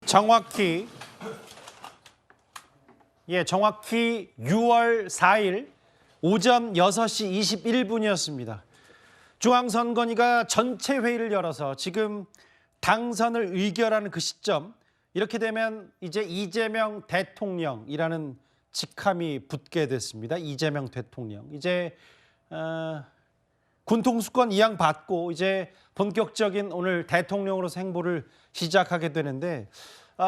정확히 6월 4일 오전 6시 21분이었습니다. 중앙선관위가 전체 회의를 열어서 지금 당선을 의결하는 그 시점, 이렇게 되면 이제 이재명 대통령이라는 직함이 붙게 됐습니다. 이재명 대통령. 이제 군통수권 이양 받고 이제 본격적인 오늘 대통령으로서 행보를 시작하게 되는데,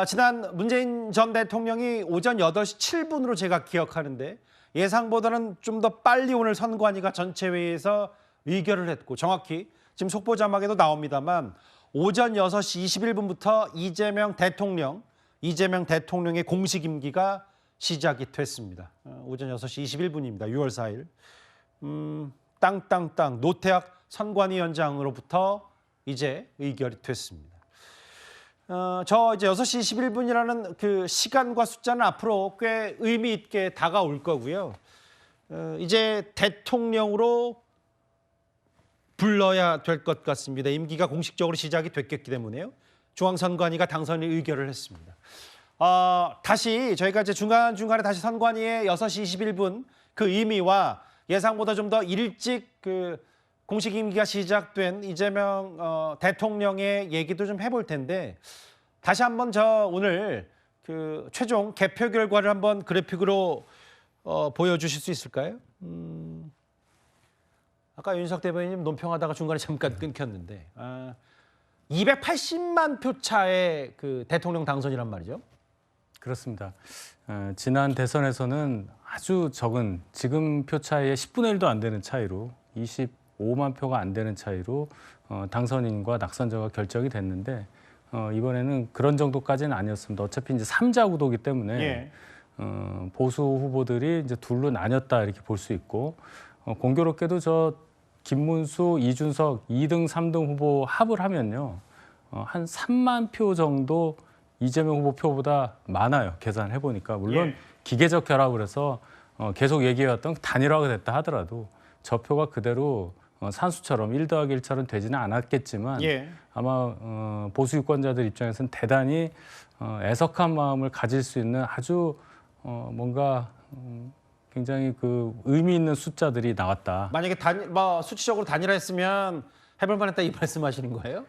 지난 문재인 전 대통령이 오전 8시 7분으로 제가 기억하는데 예상보다는 좀 더 빨리 오늘 선관위가 전체 회의에서 의결을 했고, 정확히 지금 속보 자막에도 나옵니다만 오전 6시 21분부터 이재명 대통령의 공식 임기가 시작이 됐습니다. 오전 6시 21분입니다. 6월 4일. 땅땅땅 노태학 선관위원장으로부터 이제 의결이 됐습니다. 저 이제 6시 21분이라는 그 시간과 숫자는 앞으로 꽤 의미 있게 다가올 거고요. 이제 대통령으로 불러야 될 것 같습니다. 임기가 공식적으로 시작이 됐기 때문에요. 중앙선관위가 당선을 의결을 했습니다. 다시 저희가 이제 중간중간에 다시 선관위의 6시 21분 그 의미와 예상보다 좀 더 일찍 그 공식 임기가 시작된 이재명 대통령의 얘기도 좀 해볼 텐데, 다시 한번 저 오늘 그 최종 개표 결과를 한번 그래픽으로 보여주실 수 있을까요? 아까 윤석 대변인님 논평하다가 중간에 잠깐 끊겼는데 280만 표 차의 그 대통령 당선이란 말이죠. 그렇습니다. 지난 대선에서는 아주 적은 지금 표 차이의 10분의 1도 안 되는 차이로 25만 표가 안 되는 차이로 당선인과 낙선자가 결정이 됐는데 이번에는 그런 정도까지는 아니었습니다. 어차피 이제 3자 구도이기 때문에 보수 후보들이 이제 둘로 나뉘었다 이렇게 볼 수 있고, 공교롭게도 저 김문수, 이준석 2등, 3등 후보 합을 하면요. 한 3만 표 정도 이재명 후보 표보다 많아요. 계산을 해보니까. 물론 기계적 결합을 해서 계속 얘기해왔던 단일화가 됐다 하더라도 저 표가 그대로 산수처럼 1 더하기 1처럼 되지는 않았겠지만 아마 보수 유권자들 입장에서는 대단히 애석한 마음을 가질 수 있는 아주 뭔가 굉장히 그 의미 있는 숫자들이 나왔다. 만약에 수치적으로 단일화했으면 해볼 만했다 이 말씀하시는 거예요?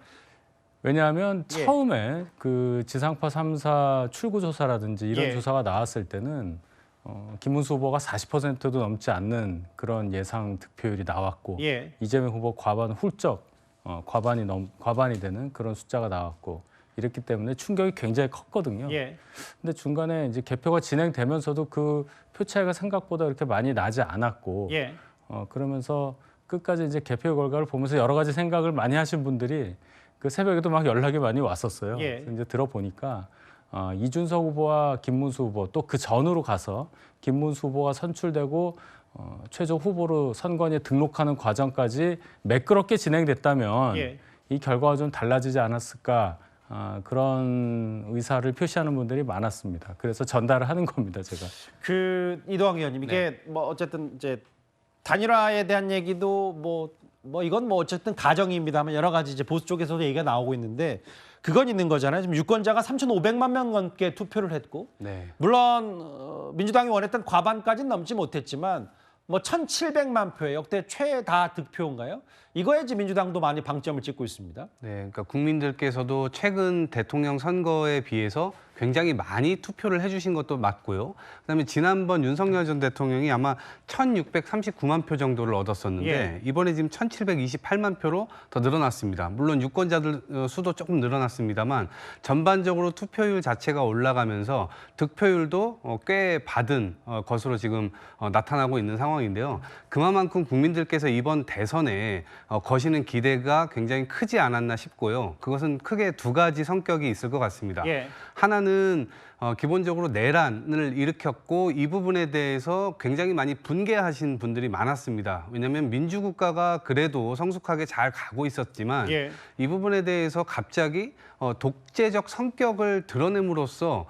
왜냐하면 처음에 그 지상파 3사 출구조사라든지 이런 조사가 나왔을 때는 김문수 후보가 40%도 넘지 않는 그런 예상 득표율이 나왔고 이재명 후보 과반 훌쩍 과반이 되는 그런 숫자가 나왔고, 이랬기 때문에 충격이 굉장히 컸거든요. 근데 중간에 이제 개표가 진행되면서도 그 표 차이가 생각보다 그렇게 많이 나지 않았고, 그러면서 끝까지 이제 개표 결과를 보면서 여러 가지 생각을 많이 하신 분들이 그 새벽에도 막 연락이 많이 왔었어요. 그래서 이제 들어보니까 이준석 후보와 김문수 후보, 또 그 전으로 가서 김문수 후보가 선출되고 최종 후보로 선관위에 등록하는 과정까지 매끄럽게 진행됐다면 이 결과가 좀 달라지지 않았을까, 그런 의사를 표시하는 분들이 많았습니다. 그래서 전달을 하는 겁니다, 제가. 이동학 의원님, 이게 뭐 어쨌든 이제 단일화에 대한 얘기도 이건 어쨌든 가정입니다만 여러 가지 이제 보수 쪽에서도 얘기가 나오고 있는데, 그건 있는 거잖아요. 지금 유권자가 3,500만 명 넘게 투표를 했고, 물론 민주당이 원했던 과반까지는 넘지 못했지만 1,700만 표의 역대 최다 득표인가요? 이거에 지금 민주당도 많이 방점을 찍고 있습니다. 네, 그러니까 국민들께서도 최근 대통령 선거에 비해서 굉장히 많이 투표를 해주신 것도 맞고요. 그다음에 지난번 윤석열 전 대통령이 아마 1,639만 표 정도를 얻었었는데 이번에 지금 1,728만 표로 더 늘어났습니다. 물론 유권자들 수도 조금 늘어났습니다만 전반적으로 투표율 자체가 올라가면서 득표율도 꽤 받은 것으로 지금 나타나고 있는 상황인데요. 그만큼 국민들께서 이번 대선에 거시는 기대가 굉장히 크지 않았나 싶고요. 그것은 크게 두 가지 성격이 있을 것 같습니다. 하나는 기본적으로 내란을 일으켰고, 이 부분에 대해서 굉장히 많이 분개하신 분들이 많았습니다. 왜냐하면 민주국가가 그래도 성숙하게 잘 가고 있었지만 이 부분에 대해서 갑자기 독재적 성격을 드러냄으로써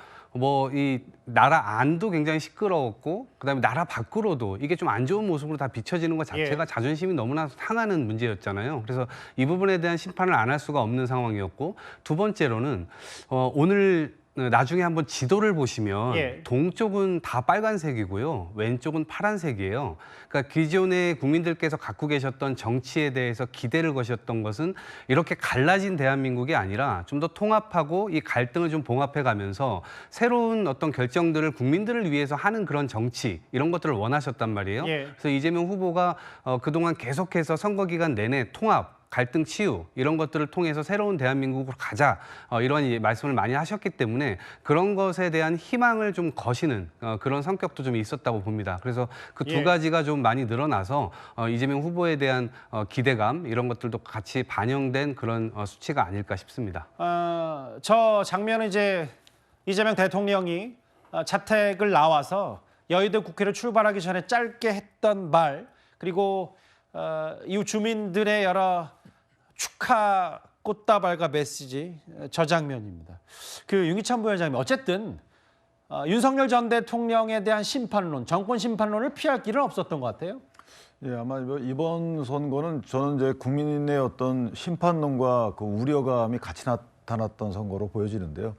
이 나라 안도 굉장히 시끄러웠고, 그다음에 나라 밖으로도 이게 좀 안 좋은 모습으로 다 비춰지는 것 자체가 자존심이 너무나 상하는 문제였잖아요. 그래서 이 부분에 대한 심판을 안 할 수가 없는 상황이었고, 두 번째로는 오늘 나중에 한번 지도를 보시면 예. 동쪽은 다 빨간색이고요. 왼쪽은 파란색이에요. 그러니까 기존에 국민들께서 갖고 계셨던 정치에 대해서 기대를 거셨던 것은 이렇게 갈라진 대한민국이 아니라 좀 더 통합하고 이 갈등을 좀 봉합해 가면서 새로운 어떤 결정들을 국민들을 위해서 하는 그런 정치 이런 것들을 원하셨단 말이에요. 예. 그래서 이재명 후보가 그동안 계속해서 선거 기간 내내 통합 갈등 치유 이런 것들을 통해서 새로운 대한민국으로 가자 이런 말씀을 많이 하셨기 때문에 그런 것에 대한 희망을 좀 거시는 그런 성격도 좀 있었다고 봅니다. 그래서 그 두 예. 가지가 좀 많이 늘어나서 이재명 후보에 대한 기대감 이런 것들도 같이 반영된 그런 수치가 아닐까 싶습니다. 저 장면은 이제 이재명 대통령이 자택을 나와서 여의도 국회를 출발하기 전에 짧게 했던 말 그리고 이후 주민들의 여러 축하 꽃다발과 메시지 저 장면입니다. 그 윤기찬 부회장님 어쨌든 윤석열 전 대통령에 대한 심판론, 정권 심판론을 피할 길은 없었던 것 같아요. 예, 아마 이번 선거는 저는 이제 국민의 어떤 심판론과 그 우려감이 같이 나타났던 선거로 보여지는데요.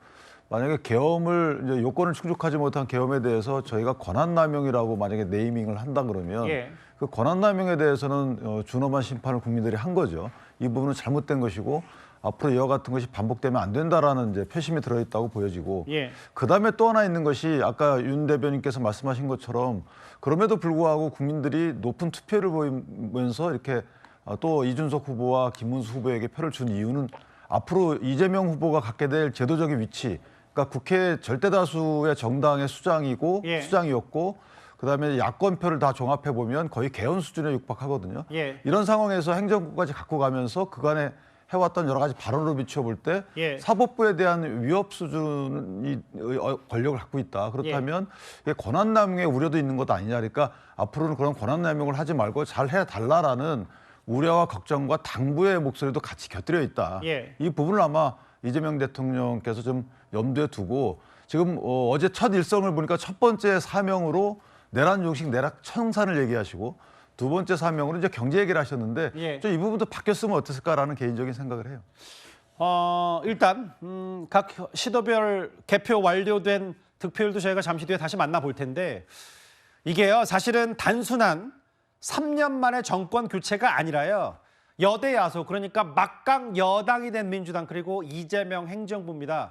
만약에 계엄을 이제 요건을 충족하지 못한 계엄에 대해서 저희가 권한남용이라고 만약에 네이밍을 한다 그러면 예. 그 권한남용에 대해서는 준엄한 심판을 국민들이 한 거죠. 이 부분은 잘못된 것이고 앞으로 이와 같은 것이 반복되면 안 된다라는 이제 표심이 들어있다고 보여지고 예. 그다음에 또 하나 있는 것이 아까 윤 대변인께서 말씀하신 것처럼 그럼에도 불구하고 국민들이 높은 투표를 보이면서 이렇게 또 이준석 후보와 김문수 후보에게 표를 준 이유는 앞으로 이재명 후보가 갖게 될 제도적인 위치, 그러니까 국회 절대 다수의 정당의 수장이고 예. 수장이었고 그다음에 야권표를 다 종합해 보면 거의 개헌 수준에 육박하거든요. 예. 이런 상황에서 행정부까지 갖고 가면서 그간에 해왔던 여러 가지 발언으로 비춰볼 때 예. 사법부에 대한 위협 수준이 권력을 갖고 있다. 그렇다면 이게 권한남용의 우려도 있는 것 아니냐. 그러니까 앞으로는 그런 권한남용을 하지 말고 잘 해달라라는 우려와 걱정과 당부의 목소리도 같이 곁들여 있다. 예. 이 부분을 아마 이재명 대통령께서 좀 염두에 두고 지금 어제 첫 일성을 보니까 첫 번째 사명으로 내란 중식 내락 청산을 얘기하시고 두 번째 사명으로 이제 경제 얘기를 하셨는데 예. 좀 이 부분도 바뀌었으면 어땠을까라는 개인적인 생각을 해요. 일단 각 시도별 개표 완료된 득표율도 저희가 잠시 뒤에 다시 만나볼 텐데 이게요 사실은 단순한 3년 만에 정권 교체가 아니라요 여대 야소 그러니까 막강 여당이 된 민주당 그리고 이재명 행정부입니다.